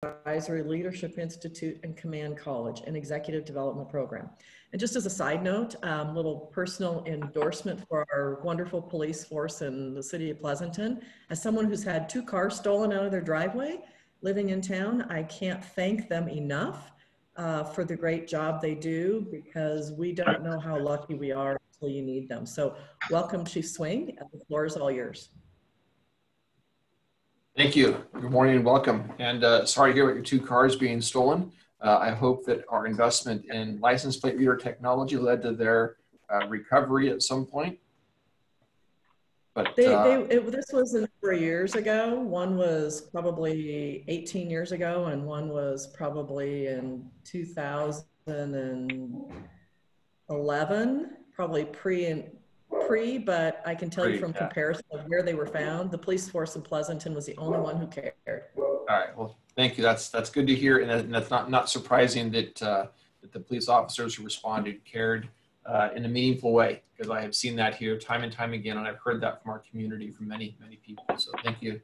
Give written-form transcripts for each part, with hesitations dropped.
Advisory Leadership Institute and Command College, an executive development program. And just as a side note, little personal endorsement for our wonderful police force in the city of Pleasanton. As someone who's had 2 cars stolen out of their driveway living in town, I can't thank them enough for the great job they do, because we don't know how lucky we are until you need them. So welcome, Chief Swing. The floor is all yours. Thank you. Good morning and welcome. And sorry to hear about your 2 cars being stolen. I hope that our investment in license plate reader technology led to their recovery at some point. But this was a number of years ago. One was probably 18 years ago, and one was probably in 2011, probably pre, but I can tell you from comparison of where they were found, the police force in Pleasanton was the only one who cared. All right, well, thank you. That's good to hear, and that's not surprising that that the police officers who responded cared in a meaningful way, because I have seen that here time and time again, and I've heard that from our community from many people. So thank you.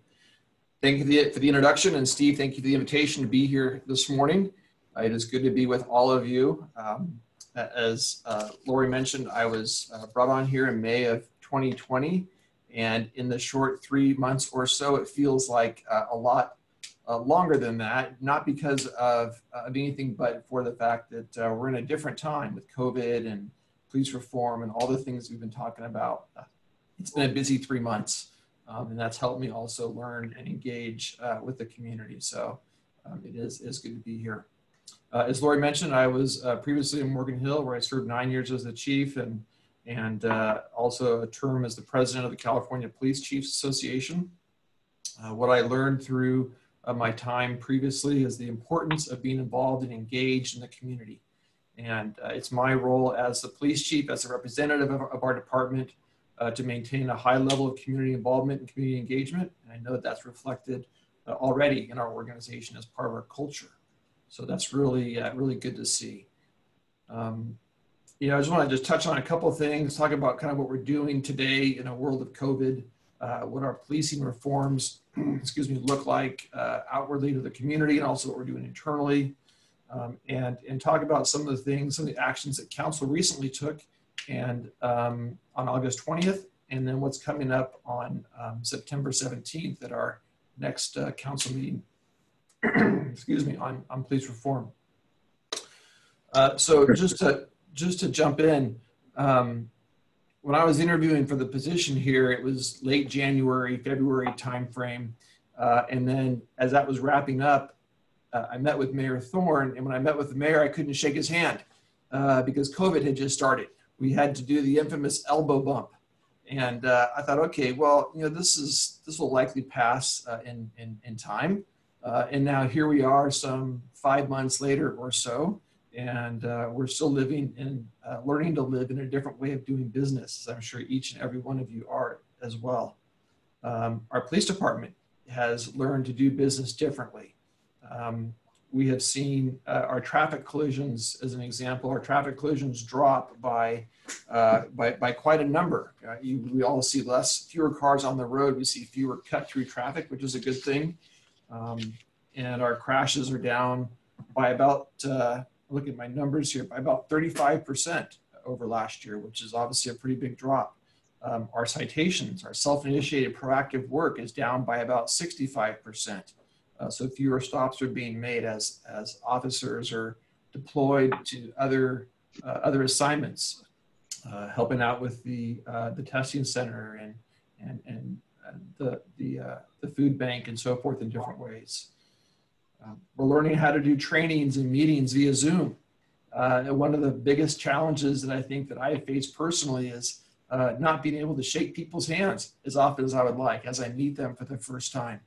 Thank you for the introduction, and Steve, thank you for the invitation to be here this morning. It is good to be with all of you. As Lori mentioned, I was brought on here in May of 2020, and in the short 3 months or so, it feels like a lot longer than that, not because of anything, but for the fact that we're in a different time with COVID and police reform and all the things we've been talking about. It's been a busy 3 months, and that's helped me also learn and engage with the community. So it is good to be here. As Lori mentioned, I was previously in Morgan Hill, where I served 9 years as the chief and also a term as the president of the California Police Chiefs Association. What I learned through my time previously is the importance of being involved and engaged in the community. And it's my role as the police chief, as a representative of our department, to maintain a high level of community involvement and community engagement. And I know that that's reflected already in our organization as part of our culture. So that's really, really good to see. You know, I just want to touch on a couple of things, talk about kind of what we're doing today in a world of COVID, what our policing reforms, excuse me, look like outwardly to the community, and also what we're doing internally, and talk about some of the things, some of the actions that council recently took, and on August 20th, and then what's coming up on September 17th at our next council meeting. Excuse me, on police reform. So just to jump in, when I was interviewing for the position here, it was late January, February timeframe, and then as that was wrapping up, I met with Mayor Thorne, and when I met with the mayor, I couldn't shake his hand because COVID had just started. We had to do the infamous elbow bump, and I thought, okay, well, you know, this will likely pass in time. And now here we are some 5 months later or so, and we're still living in, learning to live in a different way of doing business, as I'm sure each and every one of you are as well. Our police department has learned to do business differently. We have seen our traffic collisions, as an example, our traffic collisions drop by quite a number. We all see fewer cars on the road. We see fewer cut through traffic, which is a good thing. And our crashes are down by about, look at my numbers here, by about 35% over last year, which is obviously a pretty big drop. Our citations, our self-initiated proactive work is down by about 65%. So fewer stops are being made as officers are deployed to other assignments, helping out with the testing center and the food bank and so forth in different ways. We're learning how to do trainings and meetings via Zoom. One of the biggest challenges that I think that I have faced personally is not being able to shake people's hands as often as I would like as I meet them for the first time,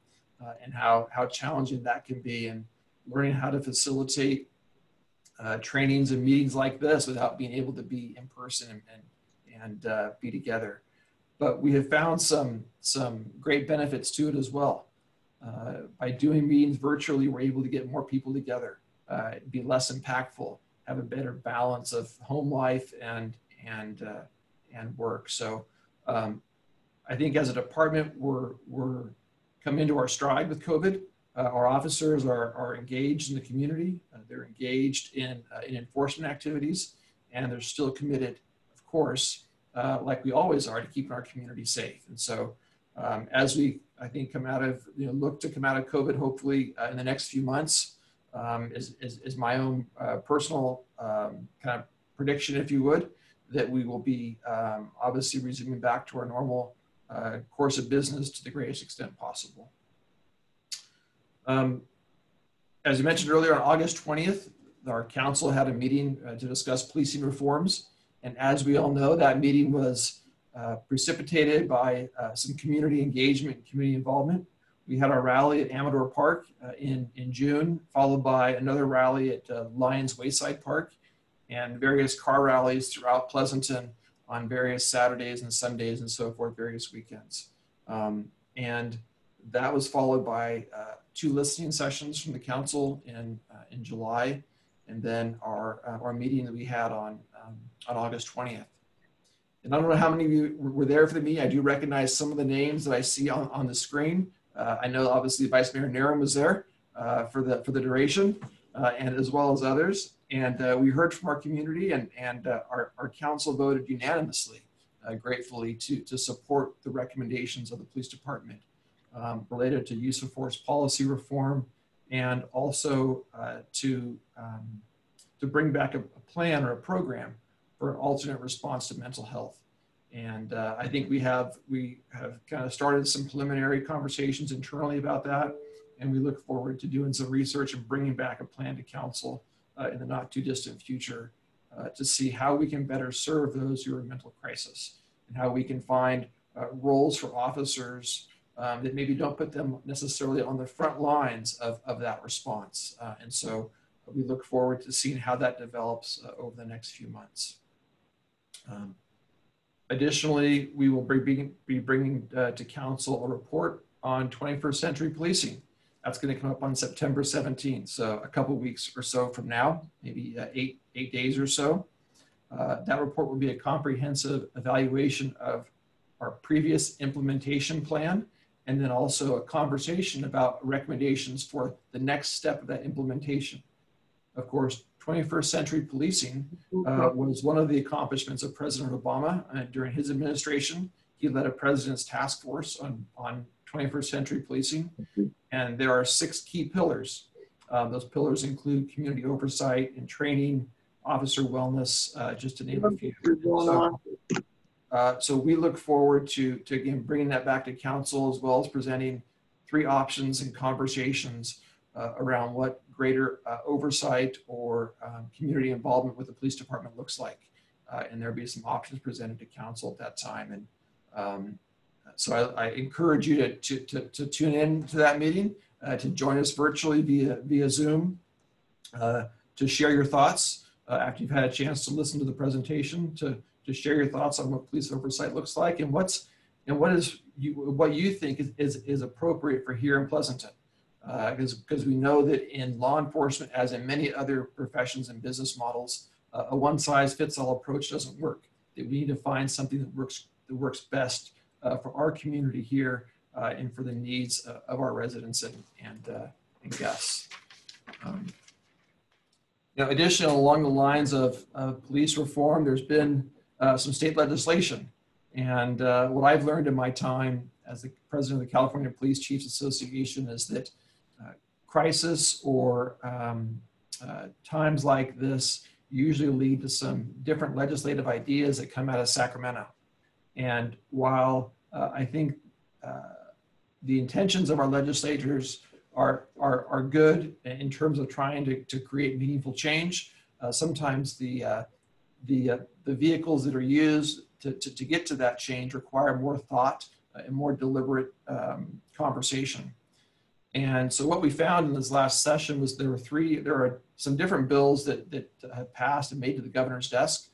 and how challenging that can be, and learning how to facilitate trainings and meetings like this without being able to be in person and be together. But we have found some great benefits to it as well. By doing meetings virtually, we're able to get more people together, be less impactful, have a better balance of home life and work. So I think as a department, we're come into our stride with COVID. our officers are engaged in the community. They're engaged in enforcement activities, and they're still committed, of course, like we always are, to keeping our community safe. And so as we, I think, come out of, look to come out of COVID, hopefully in the next few months, is my own personal kind of prediction, if you would, that we will be obviously resuming back to our normal course of business to the greatest extent possible. As you mentioned earlier, on August 20th, our council had a meeting to discuss policing reforms. And as we all know, that meeting was precipitated by some community engagement and community involvement. We had our rally at Amador Park in June, followed by another rally at Lions Wayside Park, and various car rallies throughout Pleasanton on various Saturdays and Sundays and so forth, various weekends. And that was followed by 2 listening sessions from the council in July, and then our meeting that we had on August 20th. And I don't know how many of you were there for the meeting. I do recognize some of the names that I see on the screen. I know obviously Vice Mayor Narum was there for the duration, and as well as others. And we heard from our community, and our council voted unanimously, gratefully, to support the recommendations of the police department related to use of force policy reform, and also to bring back a plan or a program for an alternate response to mental health. And I think we have kind of started some preliminary conversations internally about that, and we look forward to doing some research and bringing back a plan to council in the not too distant future to see how we can better serve those who are in mental crisis, and how we can find roles for officers that maybe don't put them necessarily on the front lines of that response. And so we look forward to seeing how that develops over the next few months. Additionally, we will be bringing to council a report on 21st century policing. That's going to come up on September 17th, so a couple weeks or so from now, maybe eight days or so. That report will be a comprehensive evaluation of our previous implementation plan, and then also a conversation about recommendations for the next step of that implementation. Of course, 21st century policing was one of the accomplishments of President Obama during his administration. He led a president's task force on 21st century policing, and there are 6 key pillars. Those pillars include community oversight and training, officer wellness, just to name a few. So we look forward to again bringing that back to council, as well as presenting 3 options and conversations around what greater oversight or community involvement with the police department looks like. And there'll be some options presented to council at that time. And so I encourage you to tune in to that meeting, to join us virtually via Zoom, to share your thoughts after you've had a chance to listen to the presentation, to share your thoughts on what police oversight looks like, and what you think is appropriate for here in Pleasanton. Because we know that in law enforcement, as in many other professions and business models, a one-size-fits-all approach doesn't work. That we need to find something that works best for our community here and for the needs of our residents and guests. Additionally, along the lines of police reform, there's been some state legislation. And what I've learned in my time as the president of the California Police Chiefs Association is that crisis or times like this usually lead to some different legislative ideas that come out of Sacramento. And while I think the intentions of our legislators are good in terms of trying to create meaningful change, sometimes the vehicles that are used to get to that change require more thought and more deliberate conversation. And so what we found in this last session was there are some different bills that have passed and made to the governor's desk.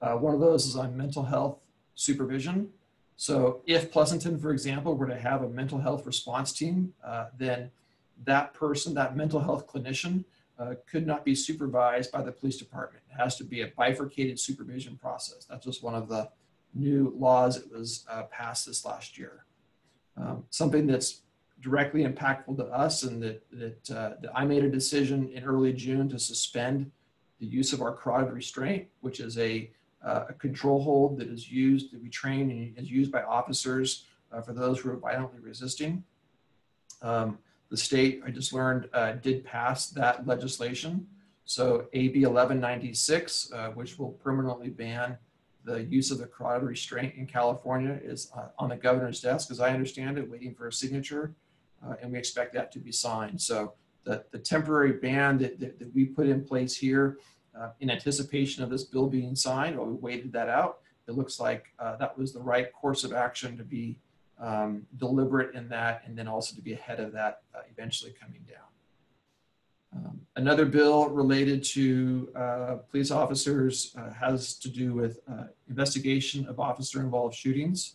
One of those is on mental health supervision. So if Pleasanton, for example, were to have a mental health response team, then that person, that mental health clinician, could not be supervised by the police department. It has to be a bifurcated supervision process. That's just one of the new laws that was passed this last year. Something that's directly impactful to us, and that I made a decision in early June to suspend the use of our carotid restraint, which is a control hold that is used, that we train and is used by officers for those who are violently resisting. The state, I just learned, did pass that legislation. So AB 1196, which will permanently ban the use of the carotid restraint in California, is on the governor's desk, as I understand it, waiting for a signature, and we expect that to be signed. So the temporary ban that we put in place here in anticipation of this bill being signed, while we waited that out, it looks like that was the right course of action to be deliberate in that, and then also to be ahead of that eventually coming down. Another bill related to police officers has to do with investigation of officer-involved shootings,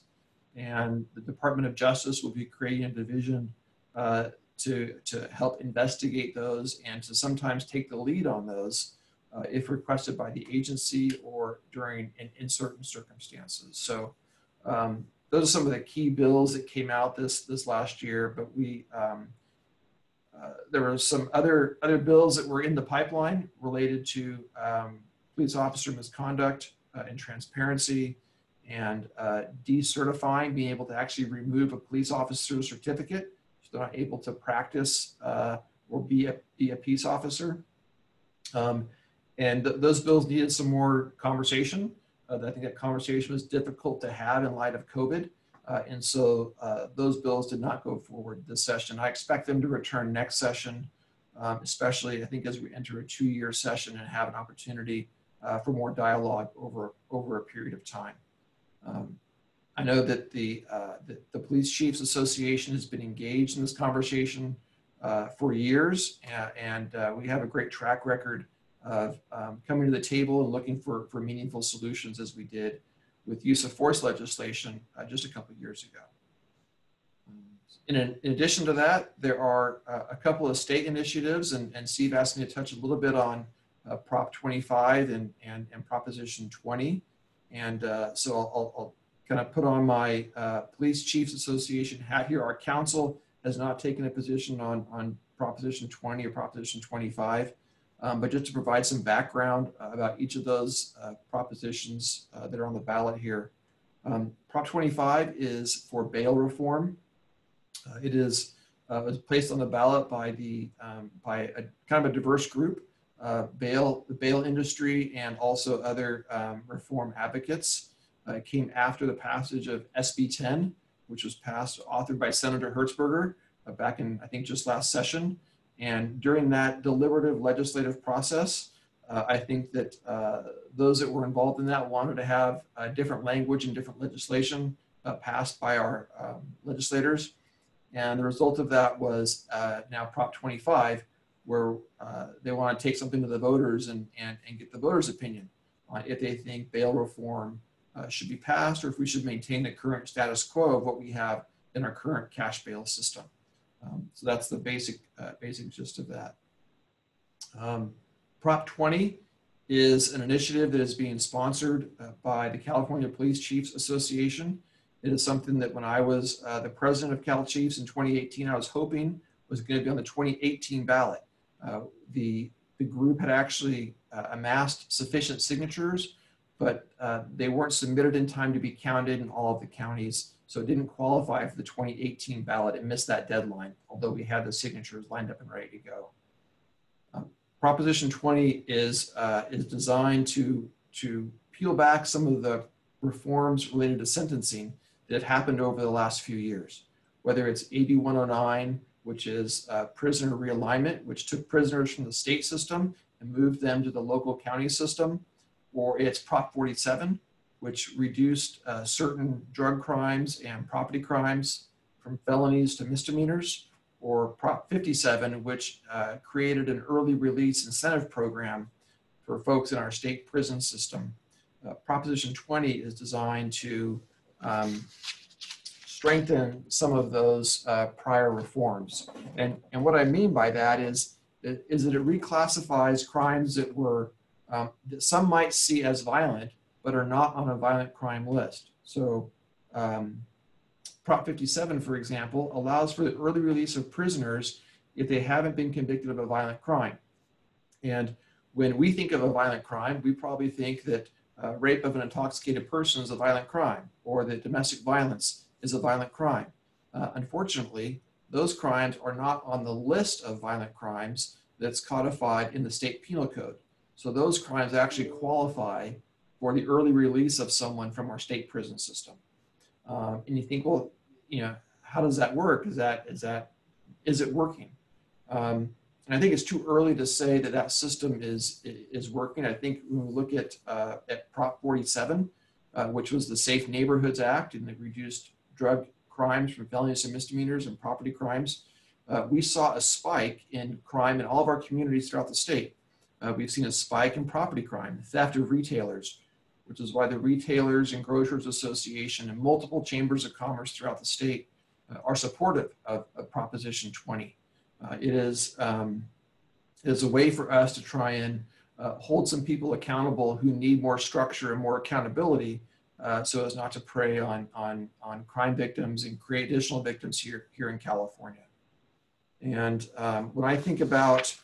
and the Department of Justice will be creating a division to help investigate those and to sometimes take the lead on those if requested by the agency or during in certain circumstances. So those are some of the key bills that came out this last year, but we there were some other bills that were in the pipeline related to police officer misconduct and transparency, and decertifying, being able to actually remove a police officer's certificate if they're not able to practice or be a peace officer. And those bills needed some more conversation. I think that conversation was difficult to have in light of COVID. And so those bills did not go forward this session. I expect them to return next session, especially I think as we enter a 2-year session and have an opportunity for more dialogue over a period of time. I know that the Police Chiefs Association has been engaged in this conversation for years, and we have a great track record of coming to the table and looking for meaningful solutions, as we did with use of force legislation just a couple of years ago. In addition to that, there are a couple of state initiatives, and Steve asked me to touch a little bit on Prop 25 and Proposition 20. And so I'll kind of put on my Police Chiefs Association hat here. Our council has not taken a position on Proposition 20 or Proposition 25. But just to provide some background about each of those propositions that are on the ballot here. Prop 25 is for bail reform. It was placed on the ballot by a kind of a diverse group, the bail industry, and also other reform advocates. It came after the passage of SB 10, which was authored by Senator Hertzberger back in, I think, just last session. And during that deliberative legislative process, I think that those that were involved in that wanted to have different language and different legislation passed by our legislators. And the result of that was now Prop 25, where they want to take something to the voters and get the voters' opinion on if they think bail reform should be passed, or if we should maintain the current status quo of what we have in our current cash bail system. So that's the basic gist of that. Prop 20 is an initiative that is being sponsored by the California Police Chiefs Association. It is something that when I was the president of Cal Chiefs in 2018, I was hoping was going to be on the 2018 ballot. The group had actually amassed sufficient signatures, but they weren't submitted in time to be counted in all of the counties. So it didn't qualify for the 2018 ballot. It missed that deadline, although we had the signatures lined up and ready to go. Proposition 20 is designed to peel back some of the reforms related to sentencing that happened over the last few years, whether it's AB 109, which is prisoner realignment, which took prisoners from the state system and moved them to the local county system, or it's Prop 47, which reduced certain drug crimes and property crimes from felonies to misdemeanors, or Prop 57, which created an early release incentive program for folks in our state prison system. Proposition 20 is designed to strengthen some of those prior reforms. And what I mean by that is that it reclassifies crimes that were, that some might see as violent, but are not on a violent crime list. So Prop 57, for example, allows for the early release of prisoners if they haven't been convicted of a violent crime. And when we think of a violent crime, we probably think that rape of an intoxicated person is a violent crime, or that domestic violence is a violent crime. Unfortunately, those crimes are not on the list of violent crimes that's codified in the state penal code. So those crimes actually qualify for the early release of someone from our state prison system. And you think, well, how does that work? Is it working? And I think it's too early to say that that system is working. I think when we look at Prop 47, which was the Safe Neighborhoods Act, and it reduced drug crimes from felonies to misdemeanors and property crimes, we saw a spike in crime in all of our communities throughout the state. We've seen a spike in property crime, theft of retailers, which is why the Retailers and Grocers Association and multiple chambers of commerce throughout the state are supportive of Proposition 20. It is a way for us to try and hold some people accountable who need more structure and more accountability, so as not to prey on crime victims and create additional victims here in California. And when I think about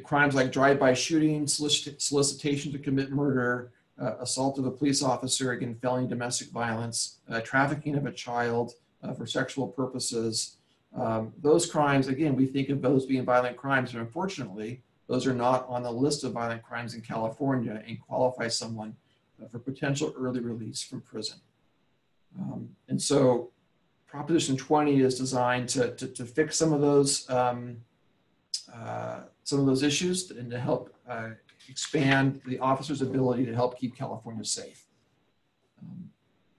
crimes like drive-by shooting, solicitation to commit murder, assault of a police officer, again, felony domestic violence, trafficking of a child for sexual purposes, those crimes, again, we think of those being violent crimes, but unfortunately, those are not on the list of violent crimes in California and qualify someone for potential early release from prison. And so Proposition 20 is designed to fix some of those issues and to help expand the officer's ability to help keep California safe.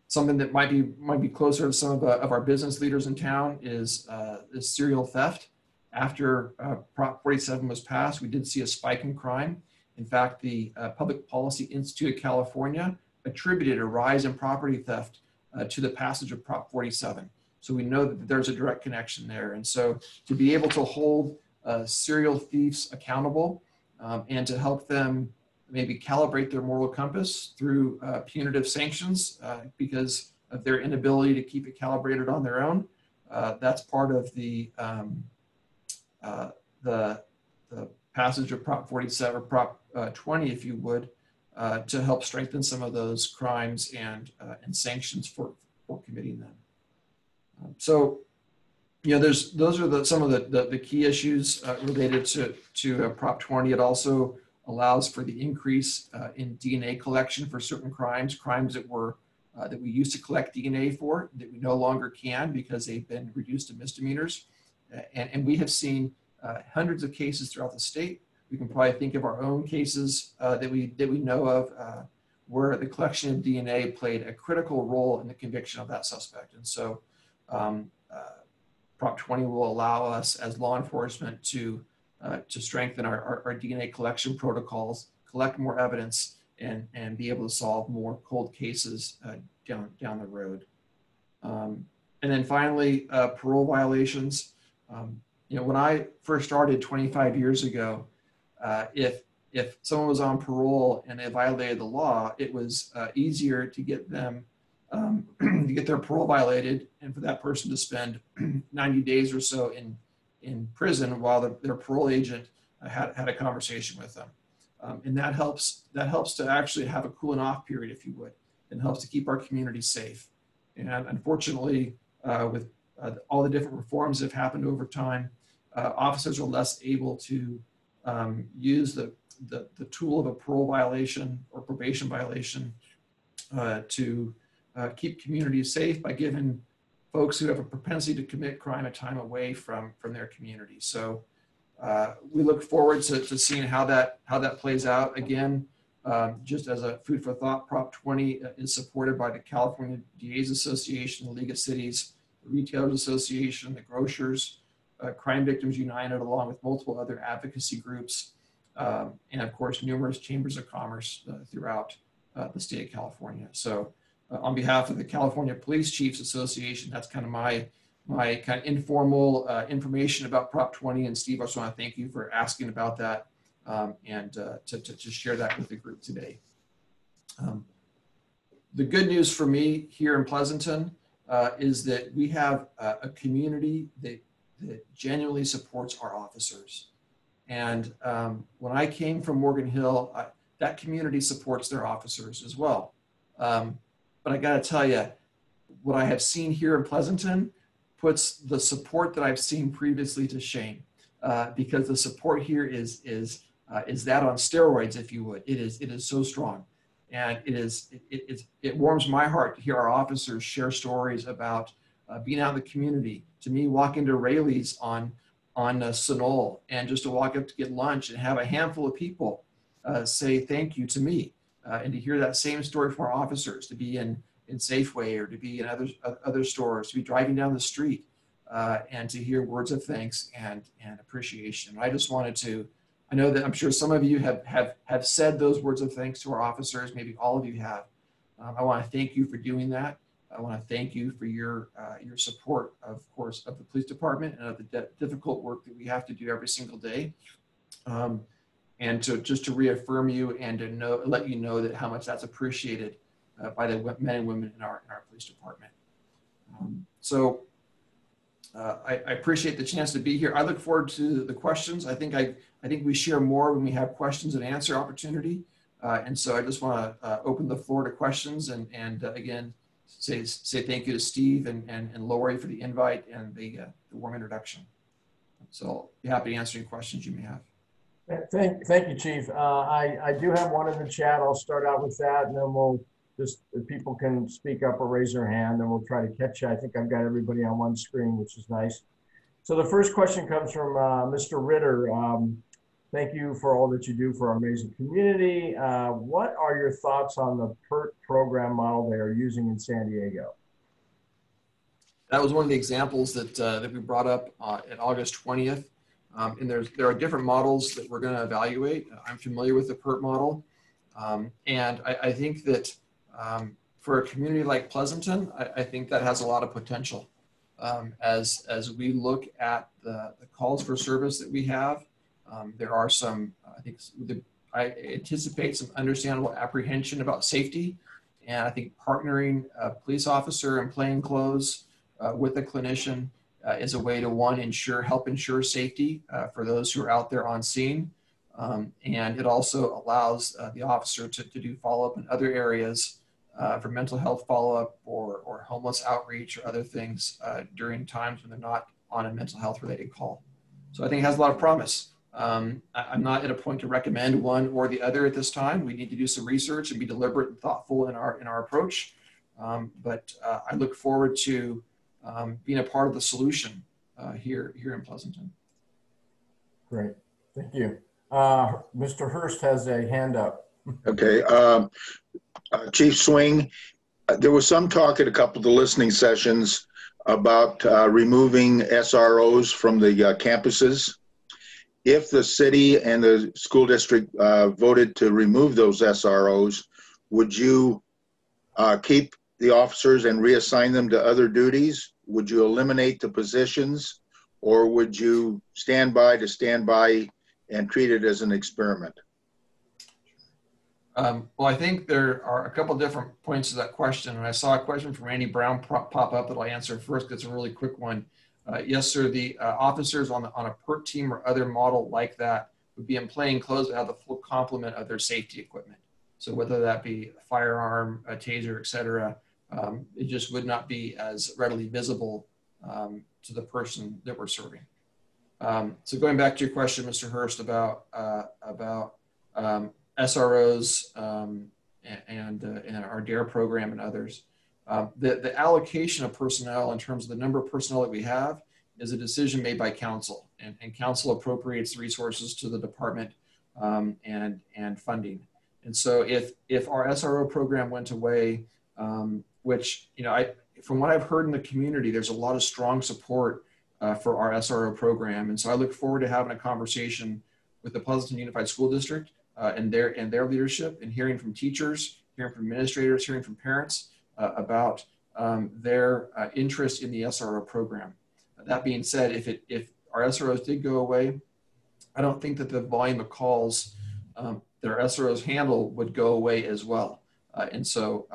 Something that might be closer to some of our business leaders in town is serial theft. After Prop 47 was passed, we did see a spike in crime. In fact, the Public Policy Institute of California attributed a rise in property theft to the passage of Prop 47. So we know that there's a direct connection there. And so to be able to hold serial thieves accountable and to help them maybe calibrate their moral compass through punitive sanctions because of their inability to keep it calibrated on their own, that's part of the passage of Prop 47 or Prop 20, if you would, to help strengthen some of those crimes and sanctions for committing them. So, those are some of the key issues related to Prop 20. It also allows for the increase in DNA collection for certain crimes that we used to collect DNA for, that we no longer can because they've been reduced to misdemeanors. And we have seen hundreds of cases throughout the state. We can probably think of our own cases that we know of where the collection of DNA played a critical role in the conviction of that suspect. And so Prop 20 will allow us as law enforcement to strengthen our DNA collection protocols, collect more evidence, and be able to solve more cold cases down the road. And then finally, parole violations. When I first started 25 years ago, if someone was on parole and they violated the law, it was easier to get them to get their parole violated and for that person to spend 90 days or so in prison while their parole agent had a conversation with them. And that helps to actually have a cooling off period, if you would, and helps to keep our community safe. And unfortunately, with all the different reforms that have happened over time, officers are less able to use the tool of a parole violation or probation violation to keep communities safe by giving folks who have a propensity to commit crime a time away from their community. So we look forward to seeing how that plays out. Again, just as a food for thought, Prop 20 is supported by the California DA's Association, the League of Cities, the Retailers Association, the Grocers, Crime Victims United, along with multiple other advocacy groups, and of course, numerous chambers of commerce throughout the state of California. So on behalf of the California Police Chiefs Association, that's kind of my kind of informal information about Prop 20. And Steve, I just want to thank you for asking about that and to share that with the group today. The good news for me here in Pleasanton is that we have a community that genuinely supports our officers. And when I came from Morgan Hill, that community supports their officers as well. But I got to tell you, what I have seen here in Pleasanton puts the support that I've seen previously to shame, because the support here is that on steroids, if you would. It is so strong, and it warms my heart to hear our officers share stories about being out in the community. To me, walking to Rayleigh's on Sunol, and just to walk up to get lunch and have a handful of people say thank you to me, and to hear that same story from our officers, to be in Safeway or to be in other stores, to be driving down the street, and to hear words of thanks and appreciation. I just wanted to, I know that I'm sure some of you have said those words of thanks to our officers, maybe all of you have. I want to thank you for doing that. I want to thank you for your support, of course, of the police department and of the difficult work that we have to do every single day. And just to reaffirm you and to let you know that how much that's appreciated by the men and women in our police department. I appreciate the chance to be here. I look forward to the questions. I think we share more when we have questions and answer opportunity. And so I just want to open the floor to questions and again, say thank you to Steve and Lori for the invite and the warm introduction. So I'll be happy to answer any questions you may have. Thank you, Chief. I do have one in the chat. I'll start out with that, and then we'll just, if people can speak up or raise their hand, then we'll try to catch you. I think I've got everybody on one screen, which is nice. So the first question comes from Mr. Ritter. Thank you for all that you do for our amazing community. What are your thoughts on the PERT program model they are using in San Diego? That was one of the examples that we brought up at August 20th. And there are different models that we're going to evaluate. I'm familiar with the PERT model. And I think that for a community like Pleasanton, I think that has a lot of potential. As we look at the calls for service that we have, there are some, I anticipate some understandable apprehension about safety. And I think partnering a police officer in plain clothes with a clinician is a way to help ensure safety for those who are out there on scene. And it also allows the officer to do follow-up in other areas for mental health follow-up or homeless outreach or other things during times when they're not on a mental health related call. So I think it has a lot of promise. I'm not at a point to recommend one or the other at this time. We need to do some research and be deliberate and thoughtful in our approach. But I look forward to being a part of the solution here in Pleasanton. Great, thank you. Mr. Hirst has a hand up. Okay, Chief Swing, there was some talk at a couple of the listening sessions about removing SROs from the campuses. If the city and the school district voted to remove those SROs, would you keep the officers and reassign them to other duties? Would you eliminate the positions, or would you stand by and treat it as an experiment? Well, I think there are a couple different points to that question. And I saw a question from Randy Brown pop up that I'll answer first, because it's a really quick one. Yes, sir, the officers on a PERT team or other model like that would be in plain clothes but have the full complement of their safety equipment. So whether that be a firearm, a taser, et cetera, it just would not be as readily visible to the person that we're serving. So going back to your question, Mr. Hirst, about SROs and our DARE program and others. The allocation of personnel in terms of the number of personnel that we have is a decision made by council, and council appropriates the resources to the department and funding. And so if our SRO program went away, which, from what I've heard in the community, there's a lot of strong support for our SRO program. And so I look forward to having a conversation with the Pleasanton Unified School District and their leadership, and hearing from teachers, hearing from administrators, hearing from parents about their interest in the SRO program. That being said, if our SROs did go away, I don't think that the volume of calls that our SROs handle would go away as well. And so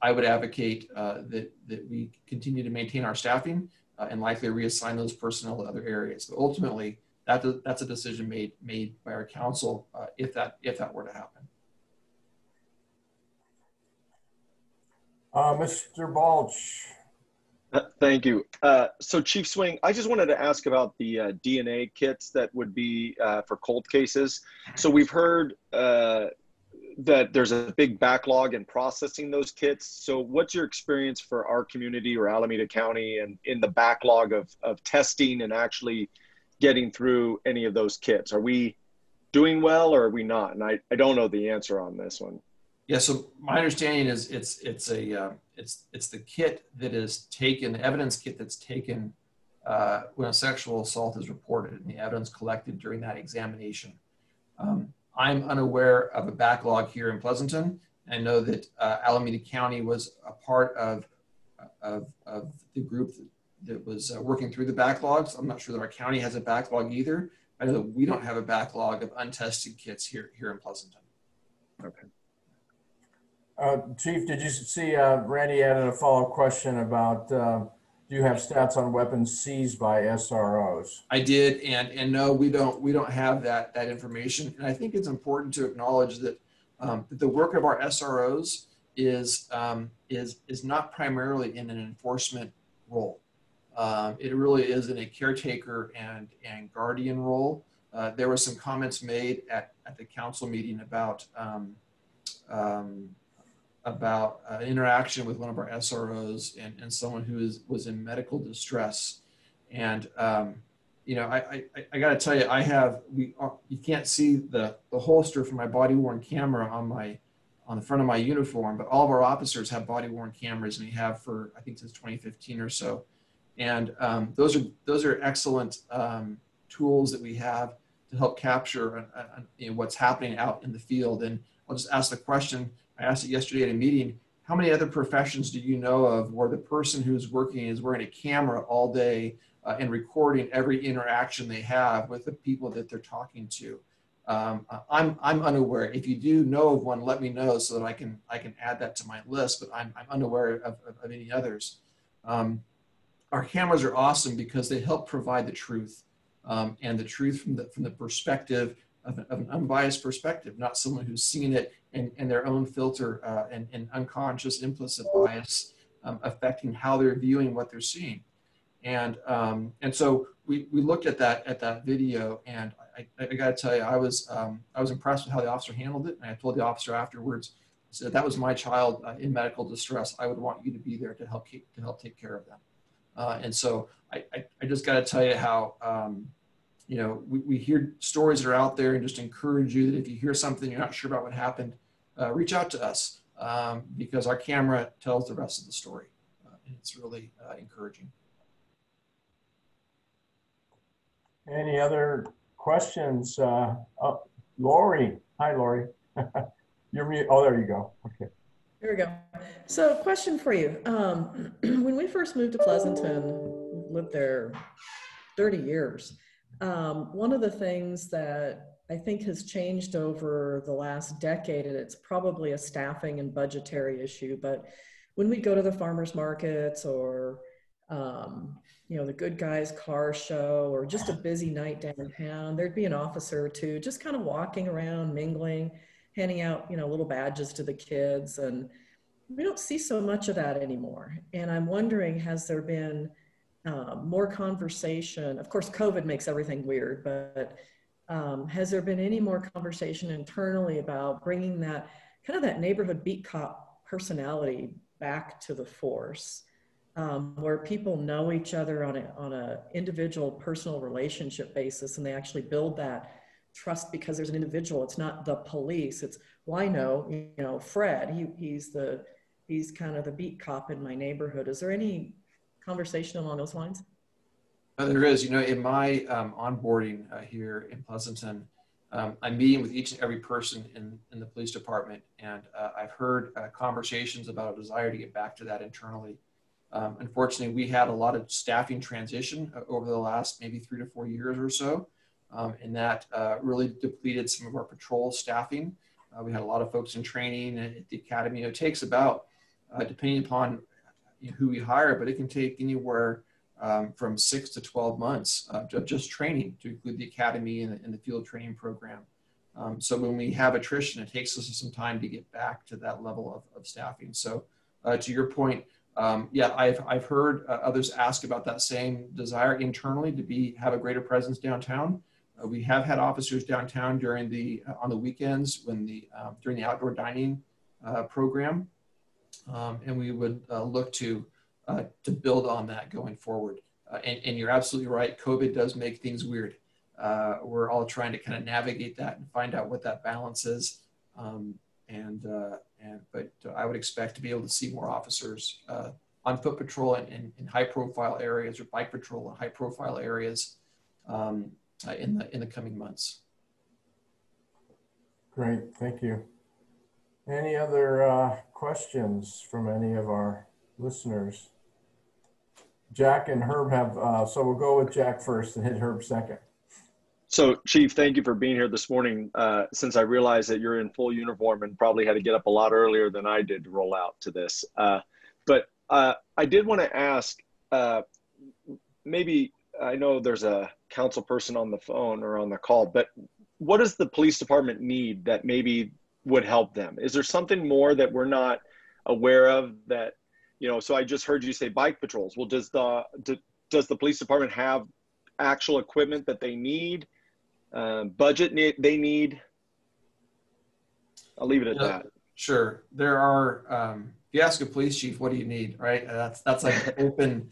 I would advocate that we continue to maintain our staffing and likely reassign those personnel to other areas. But ultimately, that's a decision made by our council if that were to happen. Mr. Balch. Thank you. So Chief Swing, I just wanted to ask about the DNA kits that would be for cold cases. So we've heard that there's a big backlog in processing those kits. So what's your experience for our community or Alameda County and in the backlog of testing and actually getting through any of those kits? Are we doing well or are we not? And I don't know the answer on this one. Yeah, so my understanding is it's the kit that is taken, the evidence kit that's taken when a sexual assault is reported and the evidence collected during that examination. I'm unaware of a backlog here in Pleasanton. I know that Alameda County was a part of the group that was working through the backlogs. I'm not sure that our county has a backlog either. I know that we don't have a backlog of untested kits here in Pleasanton. Okay. Chief, did you see Randy added a follow-up question about do you have stats on weapons seized by SROs? I did, and no, we don't have that information. And I think it's important to acknowledge that the work of our SROs is not primarily in an enforcement role. It really is in a caretaker and guardian role. There were some comments made at the council meeting about an interaction with one of our SROs and someone who was in medical distress. And, you know, I got to tell you, you can't see the holster from my body worn camera on the front of my uniform, but all of our officers have body worn cameras, and we have for, I think, since 2015 or so. And those are excellent tools that we have to help capture you know, what's happening out in the field. And I'll just ask the question, I asked it yesterday at a meeting, how many other professions do you know of where the person who's working is wearing a camera all day and recording every interaction they have with the people that they're talking to? I'm unaware. If you do know of one, let me know so that I can add that to my list, but I'm unaware of any others. Our cameras are awesome because they help provide the truth, and the truth from the perspective of an unbiased perspective, not someone who's seen it and their own filter and unconscious implicit bias affecting how they're viewing what they're seeing. And so we looked at that video, and I got to tell you, I was impressed with how the officer handled it. And I told the officer afterwards, I said, that was my child in medical distress. I would want you to be there to help take care of them. And so I just got to tell you how, you know, we hear stories that are out there, and just encourage you that if you hear something you're not sure about what happened, reach out to us because our camera tells the rest of the story. And it's really encouraging. Any other questions? Oh, Lori. Hi, Lori. You're me. Oh, there you go. Okay. Here we go. So question for you. When we first moved to Pleasanton, we lived there 30 years. One of the things that I think has changed over the last decade, and it's probably a staffing and budgetary issue, but when we go to the farmers markets or, you know, the Good Guys car show or just a busy night downtown, there'd be an officer or two just kind of walking around, mingling, handing out, you know, little badges to the kids. And we don't see so much of that anymore. And I'm wondering, has there been more conversation? Of course, COVID makes everything weird, but has there been any more conversation internally about bringing that kind of that neighborhood beat cop personality back to the force, where people know each other on a individual personal relationship basis, and they actually build that trust because there's an individual. It's not the police. It's, well, I know, you know, Fred, he's kind of the beat cop in my neighborhood. Is there any conversation along those lines? There is. You know, in my onboarding here in Pleasanton, I'm meeting with each and every person in the police department, and I've heard conversations about a desire to get back to that internally. Unfortunately, we had a lot of staffing transition over the last maybe 3 to 4 years or so, and that really depleted some of our patrol staffing. We had a lot of folks in training at the academy. It takes about depending upon who we hire, but it can take anywhere from 6 to 12 months of just training, to include the academy and the field training program. So when we have attrition, it takes us some time to get back to that level of staffing. So to your point, yeah, I've heard others ask about that same desire internally to have a greater presence downtown. We have had officers downtown during on the weekends during the outdoor dining program, and we would look to build on that going forward. And you're absolutely right. COVID does make things weird. We're all trying to kind of navigate that and find out what that balance is. But I would expect to be able to see more officers on foot patrol in high profile areas, or bike patrol in high profile areas in the coming months. Great, thank you. Any other questions from any of our listeners? Jack and Herb have, so we'll go with Jack first and hit Herb second. So, Chief, thank you for being here this morning. Since I realize that you're in full uniform and probably had to get up a lot earlier than I did to roll out to this. But I did want to ask, maybe, I know there's a council person on the phone or on the call, but what does the police department need that maybe would help them? Is there something more that we're not aware of that, so I just heard you say bike patrols. Well, does the police department have actual equipment that they need? Budget they need? I'll leave it at that. Sure. There are, if you ask a police chief, what do you need, right? That's like an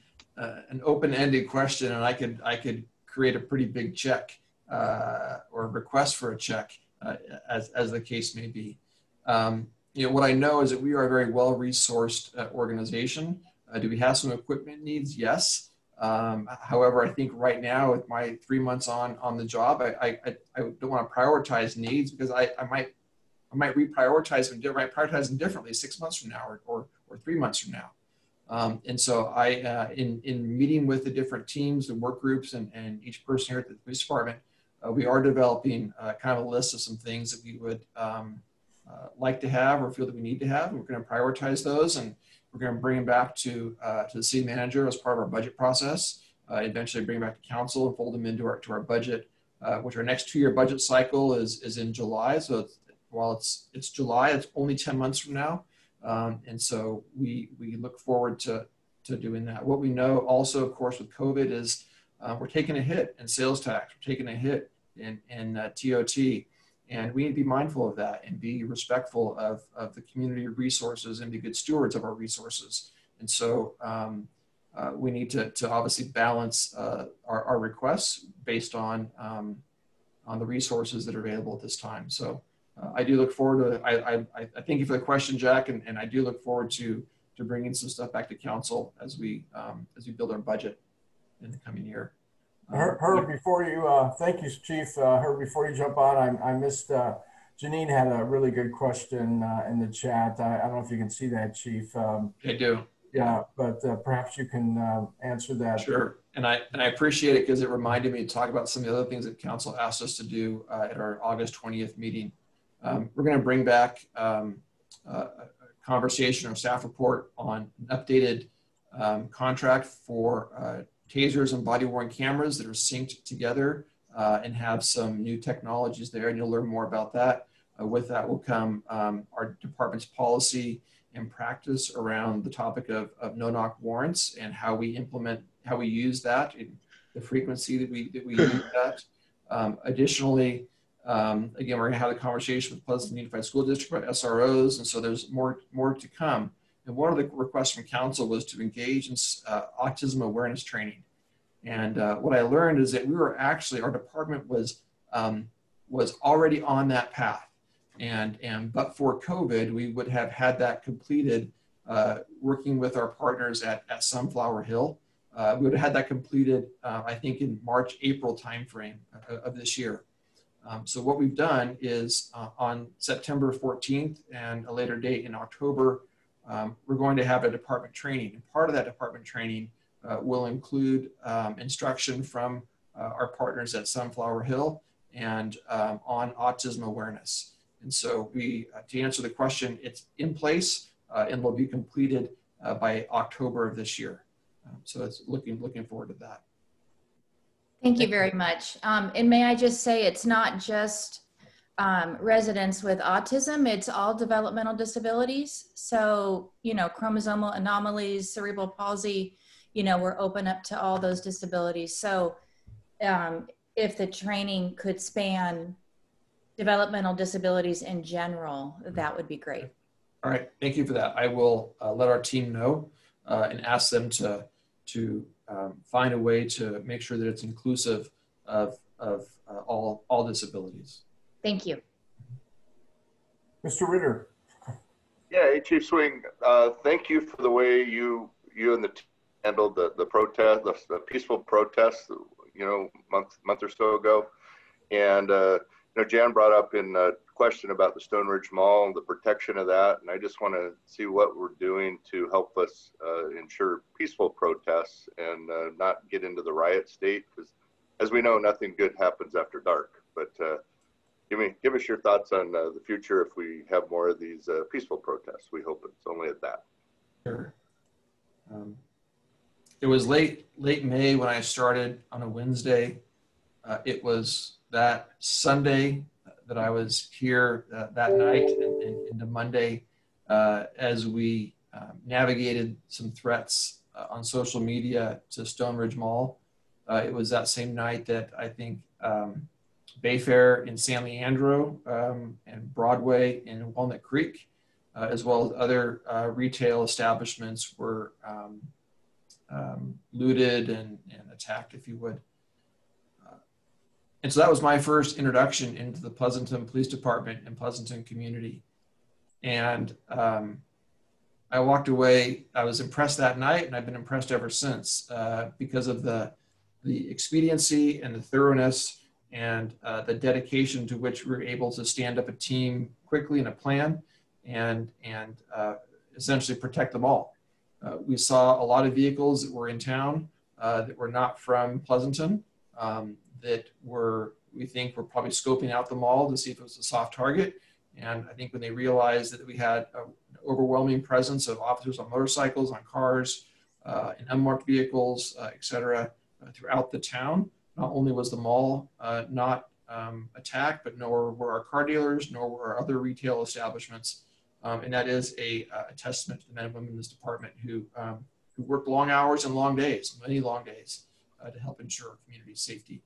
open-ended question, and I could create a pretty big check or request for a check, as the case may be. What I know is that we are a very well-resourced organization. Do we have some equipment needs? Yes. However, I think right now, with my 3 months on the job, I don't want to prioritize needs, because I might reprioritize them, prioritize them differently 6 months from now or 3 months from now. And so in meeting with the different teams and work groups and each person here at the police department, we are developing kind of a list of some things that we would like to have or feel that we need to have. We're going to prioritize those, and we're going to bring them back to the city manager as part of our budget process. Eventually bring them back to council and fold them into our budget, which our next 2-year budget cycle is in July. So while it's July, it's only 10 months from now. And so we look forward to doing that. What we know also, of course, with COVID is we're taking a hit in sales tax, we're taking a hit in TOT, and we need to be mindful of that and be respectful of the community resources and be good stewards of our resources. And so we need to obviously balance our requests based on the resources that are available at this time. So I do look forward to, I thank you for the question, Jack, and I do look forward to bringing some stuff back to council as we build our budget in the coming year. Herb, before you, thank you, Chief. Herb, before you jump on, I missed, Janine had a really good question in the chat. I don't know if you can see that, Chief. I do. Yeah, but perhaps you can answer that. Sure, and I appreciate it, because it reminded me to talk about some of the other things that council asked us to do at our August 20th meeting. We're going to bring back a conversation or staff report on an updated contract for tasers and body-worn cameras that are synced together and have some new technologies there, and you'll learn more about that. With that will come our department's policy and practice around the topic of no-knock warrants and how we use that, and the frequency that we use that. Additionally, again, we're going to have a conversation with Pleasanton Unified School District about SROs, and so there's more to come. And one of the requests from council was to engage in autism awareness training. And what I learned is that our department was already on that path. But for COVID, we would have had that completed working with our partners at Sunflower Hill. We would have had that completed, I think, in March, April timeframe of this year. So what we've done is on September 14th and a later date in October, we're going to have a department training. And part of that department training will include instruction from our partners at Sunflower Hill and on autism awareness. And so to answer the question, it's in place. and will be completed by October of this year. So it's looking forward to that. Thank you very much. And may I just say, it's not just residents with autism, it's all developmental disabilities. So, you know, chromosomal anomalies, cerebral palsy, you know, we're open up to all those disabilities. So if the training could span developmental disabilities in general, that would be great. All right, thank you for that. I will let our team know and ask them to find a way to make sure that it's inclusive of all disabilities. Thank you. Mr. Ritter. Yeah, hey, Chief Swing, thank you for the way you and the team handled the protest, the peaceful protest, you know, month or so ago. And, you know, Jan brought up in a question about the Stone Ridge Mall and the protection of that. And I just want to see what we're doing to help us ensure peaceful protests and not get into the riot state. Because as we know, nothing good happens after dark. But give us your thoughts on the future if we have more of these peaceful protests. We hope it's only at that. Sure. It was late May when I started on a Wednesday. It was that Sunday that I was here that night and into Monday as we navigated some threats on social media to Stone Ridge Mall. It was that same night that I think Bayfair in San Leandro and Broadway in Walnut Creek, as well as other retail establishments were looted and attacked, if you would. And so that was my first introduction into the Pleasanton Police Department and Pleasanton community. And I walked away, I was impressed that night, and I've been impressed ever since because of the expediency and the thoroughness and the dedication to which we were able to stand up a team quickly and a plan and essentially protect them all. We saw a lot of vehicles that were in town that were not from Pleasanton, that we think were probably scoping out the mall to see if it was a soft target. And I think when they realized that we had an overwhelming presence of officers on motorcycles, on cars, in unmarked vehicles, et cetera, throughout the town, not only was the mall not attacked, but nor were our car dealers, nor were our other retail establishments. And that is a testament to the men and women in this department who worked long hours and long days, many long days, to help ensure community safety.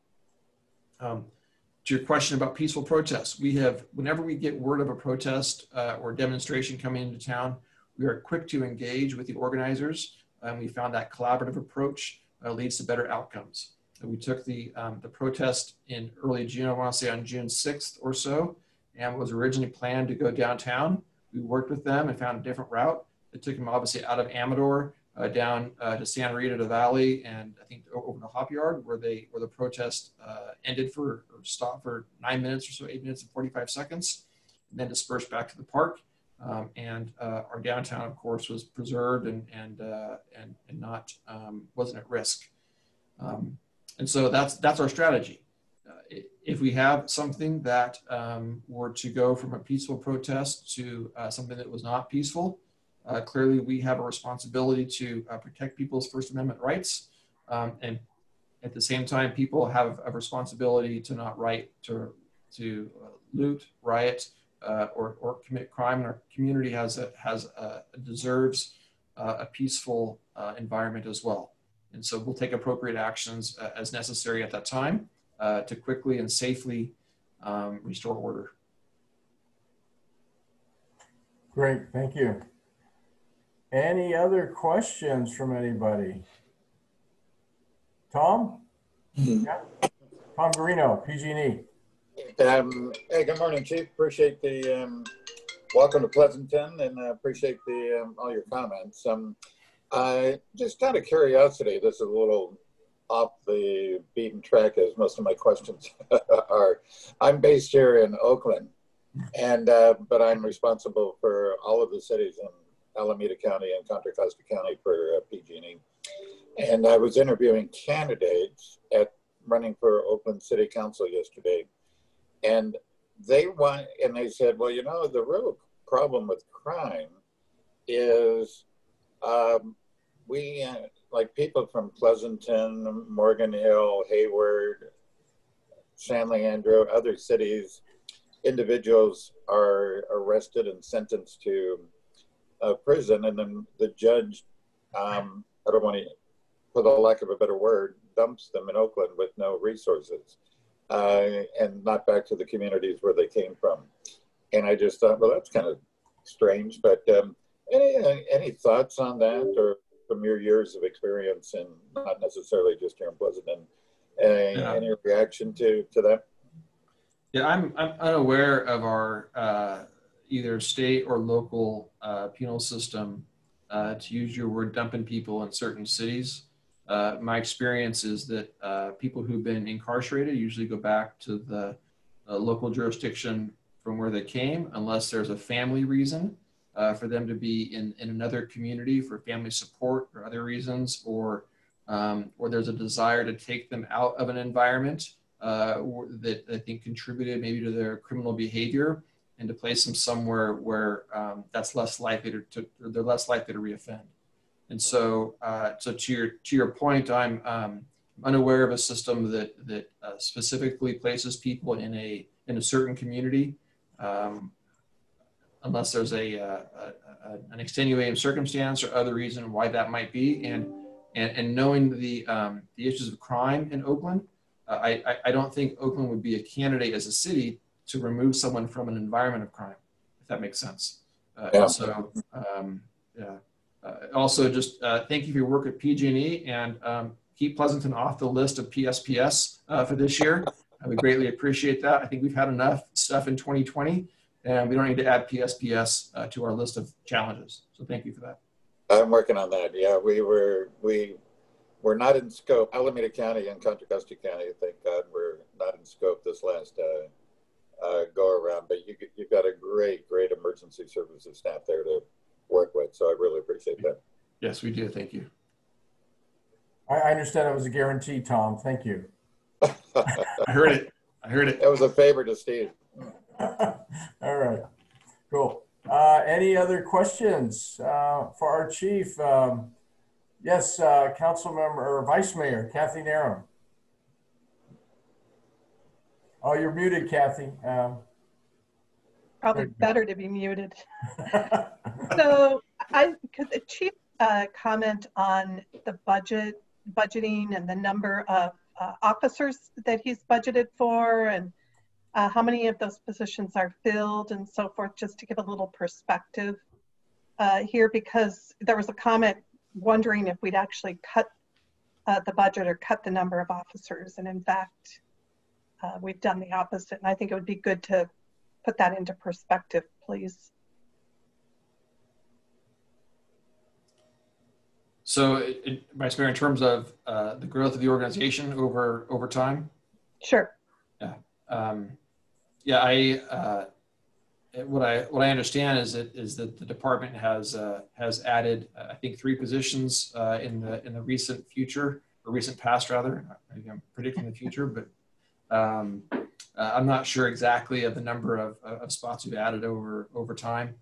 To your question about peaceful protests, whenever we get word of a protest or demonstration coming into town, we are quick to engage with the organizers. And we found that collaborative approach leads to better outcomes. And we took the protest in early June, I want to say on June 6th or so, and was originally planned to go downtown. We worked with them and found a different route. It took them obviously out of Amador down to Santa Rita to Valley, and I think over to Hop Yard, where the protest ended or stopped for 9 minutes or so, 8 minutes and 45 seconds, and then dispersed back to the park. And our downtown, of course, was preserved and not wasn't at risk. And so that's our strategy. If we have something that were to go from a peaceful protest to something that was not peaceful, clearly we have a responsibility to protect people's First Amendment rights. And at the same time, people have a responsibility to not to loot, riot, or commit crime. And our community deserves a peaceful environment as well. And so we'll take appropriate actions as necessary at that time to quickly and safely restore order. Great, thank you. Any other questions from anybody? Tom? Yeah. Tom Garino, PG&E. Hey, good morning, Chief. Appreciate the welcome to Pleasanton, and appreciate the all your comments. Just out of curiosity, this is a little off the beaten track, as most of my questions are. I'm based here in Oakland, and but I'm responsible for all of the cities in Alameda County and Contra Costa County for PG&E. And I was interviewing candidates running for Oakland City Council yesterday, and they said, well, you know, the real problem with crime is we, like people from Pleasanton, Morgan Hill, Hayward, San Leandro, other cities, individuals are arrested and sentenced to prison, and then the judge, I don't want to, for the lack of a better word, dumps them in Oakland with no resources and not back to the communities where they came from. And I just thought, well, that's kind of strange, but any thoughts on that, or from your years of experience, and not necessarily just here in Pleasanton, any reaction to that? Yeah, I'm unaware of our either state or local penal system, to use your word, dumping people in certain cities. My experience is that people who've been incarcerated usually go back to the local jurisdiction from where they came, unless there's a family reason for them to be in another community for family support or other reasons, or there's a desire to take them out of an environment that I think contributed maybe to their criminal behavior, and to place them somewhere where that's less likely they're less likely to reoffend. And so, to your point, I'm unaware of a system that specifically places people in a certain community, unless there's an extenuating circumstance or other reason why that might be. And knowing the issues of crime in Oakland, I don't think Oakland would be a candidate as a city to remove someone from an environment of crime, if that makes sense. Yeah. So, also, just thank you for your work at PG&E, and keep Pleasanton off the list of PSPS for this year. I would greatly appreciate that. I think we've had enough stuff in 2020, and we don't need to add PSPS to our list of challenges. So thank you for that. I'm working on that. Yeah, we're not in scope. Alameda County and Contra Costa County, thank God, we're not in scope this last go around. But you've got a great emergency services staff there to work with. So I really appreciate that. Yes, we do. Thank you. I understand it was a guarantee, Tom. Thank you. I heard it. That was a favor to Steve. All right, cool. Any other questions for our chief? Yes, council member or vice mayor, Kathy Narum. Oh, you're muted, Kathy. Probably better to be muted. So could the chief comment on the budgeting and the number of officers that he's budgeted for, and how many of those positions are filled and so forth, just to give a little perspective here, because there was a comment wondering if we'd actually cut the budget or cut the number of officers. And in fact, we've done the opposite. And I think it would be good to put that into perspective, please. So, Vice Mayor, in terms of the growth of the organization over time? Sure. Yeah. What I understand is that the department has added, I think, 3 positions in the recent future, or recent past rather. I'm predicting the future, but I'm not sure exactly of the number of spots we've added over time.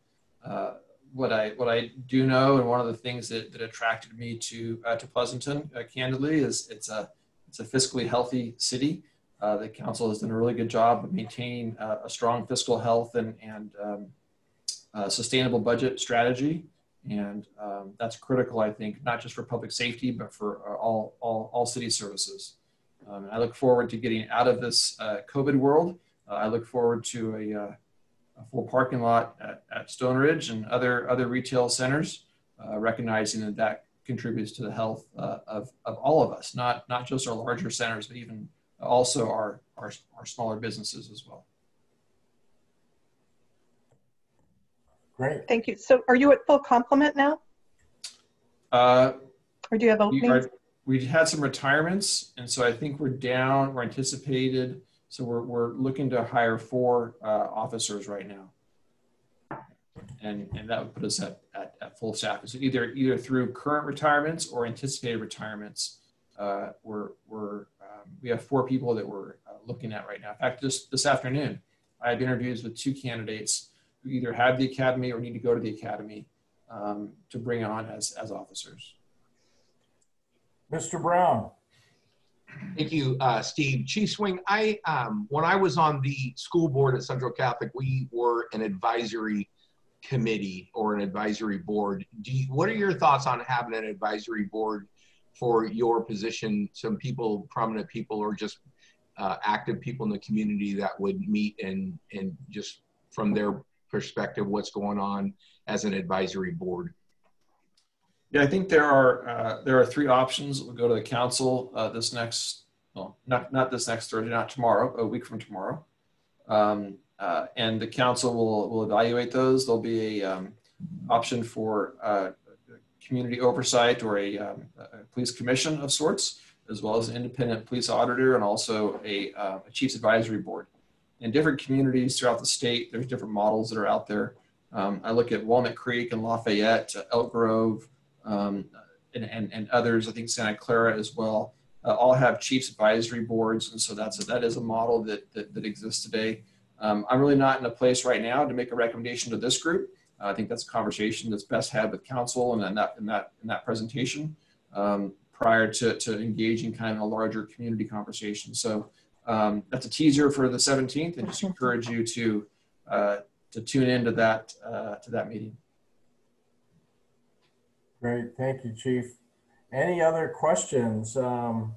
What I do know, and one of the things that attracted me to Pleasanton, candidly, is it's a fiscally healthy city. The council has done a really good job of maintaining a strong fiscal health and sustainable budget strategy, and that's critical, I think, not just for public safety, but for all city services. I look forward to getting out of this COVID world. I look forward to a full parking lot at Stone Ridge and other retail centers, recognizing that contributes to the health of all of us, not just our larger centers, but even also our smaller businesses as well. Great. Thank you. So are you at full complement now? Or do you have openings? We had some retirements, and so I think we're anticipated. So we're looking to hire 4 officers right now. And that would put us at full staff. So either through current retirements or anticipated retirements, we have 4 people that we're looking at right now. In fact, just this afternoon, I had interviews with 2 candidates who either have the academy or need to go to the academy. to bring on as officers. Mr. Brown. Thank you, Steve. Chief Swing, when I was on the school board at Central Catholic, we were an advisory committee or an advisory board. What are your thoughts on having an advisory board for your position? Some people, prominent people, or just active people in the community that would meet and just from their perspective, what's going on as an advisory board? Yeah, I think there are three options that will go to the council this next, well, not this next Thursday, not tomorrow, a week from tomorrow. And the council will evaluate those. There'll be a option for community oversight or a police commission of sorts, as well as an independent police auditor and also a chief's advisory board. In different communities throughout the state, there's different models that are out there. I look at Walnut Creek and Lafayette, Elk Grove, and others, I think Santa Clara as well, all have chiefs advisory boards. And so that is a model that exists today. I'm really not in a place right now to make a recommendation to this group. I think that's a conversation that's best had with council and in that presentation prior to engaging kind of a larger community conversation. So that's a teaser for the 17th, and just encourage you to tune into that meeting. Great, thank you, Chief. Any other questions from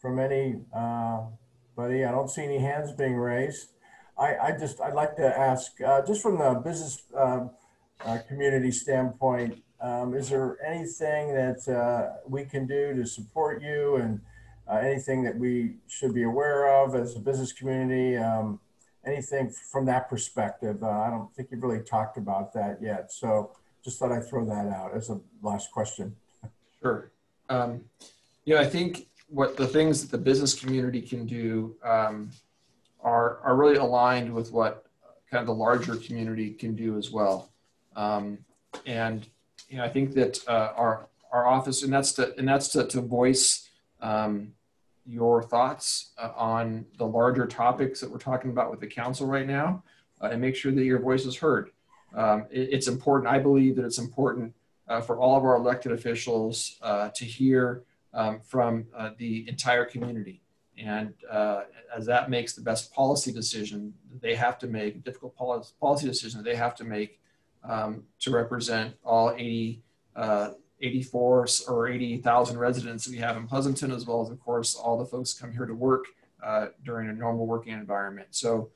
anybody? I don't see any hands being raised. I'd like to ask, just from the business community standpoint, is there anything that we can do to support you, and anything that we should be aware of as a business community? Anything from that perspective? I don't think you've really talked about that yet. So just thought I'd throw that out as a last question. Sure. I think what the things that the business community can do are really aligned with what kind of the larger community can do as well. And I think that our office, and that's to voice your thoughts on the larger topics that we're talking about with the council right now, and make sure that your voice is heard. It's important. I believe that it's important for all of our elected officials to hear from the entire community. And as that makes the best policy decision they have to make, a difficult policy decision that they have to make to represent all 84 or 80,000 residents that we have in Pleasanton, as well as, of course, all the folks come here to work during a normal working environment. So,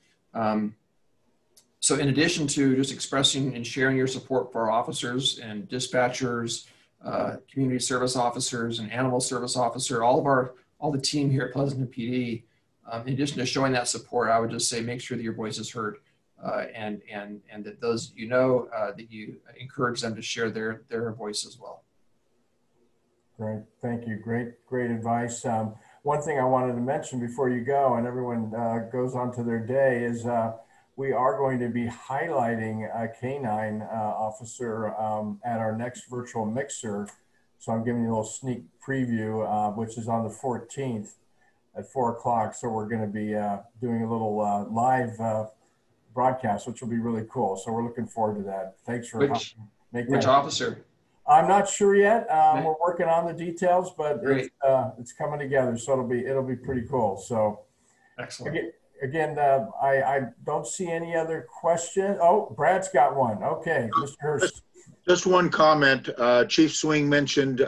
so in addition to just expressing and sharing your support for our officers and dispatchers, community service officers and animal service officer, all the team here at Pleasanton PD, in addition to showing that support, I would just say make sure that your voice is heard, and that those that you encourage them to share their voice as well. Great, thank you. Great advice. One thing I wanted to mention before you go, and everyone goes on to their day, is we are going to be highlighting a canine officer at our next virtual mixer. So I'm giving you a little sneak preview, which is on the 14th at 4 o'clock. So we're going to be doing a little live broadcast, which will be really cool. So we're looking forward to that. Thanks for Which officer? I'm not sure yet. We're working on the details, but it's coming together. So it'll be pretty cool. So excellent. Again, I don't see any other question. Oh, Brad's got one. Okay, Mr. Hirst. Just one comment. Chief Swing mentioned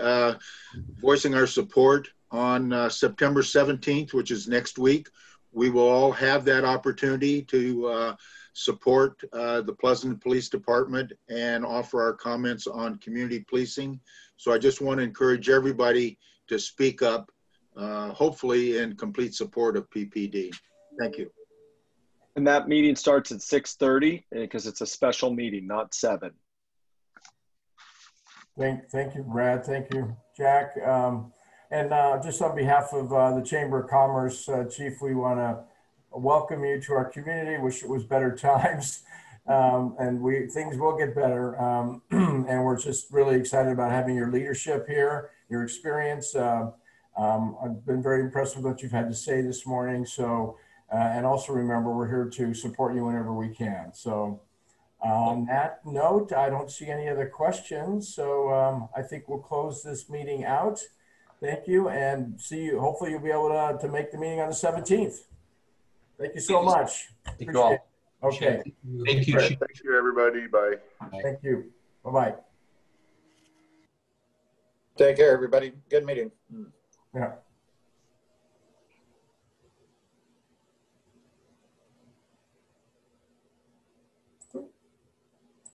voicing our support on September 17th, which is next week. We will all have that opportunity to support the Pleasanton Police Department and offer our comments on community policing. So I just want to encourage everybody to speak up, hopefully in complete support of PPD. Thank you. And that meeting starts at 6:30 because it's a special meeting, not 7. Thank you, Brad. Thank you, Jack. And just on behalf of the Chamber of Commerce, Chief, we want to welcome you to our community. Wish it was better times, and things will get better. And we're just really excited about having your leadership here, your experience. I've been very impressed with what you've had to say this morning. So, and also remember, we're here to support you whenever we can. So, On that note, I don't see any other questions, so I think we'll close this meeting out. Thank you, and see you. Hopefully, you'll be able to make the meeting on the 17th. Thank you so much. Thank you all. Okay. Thank you, Chief. Thank you, everybody. Bye. Thank you. Bye-bye. Take care, everybody. Good meeting. Yeah.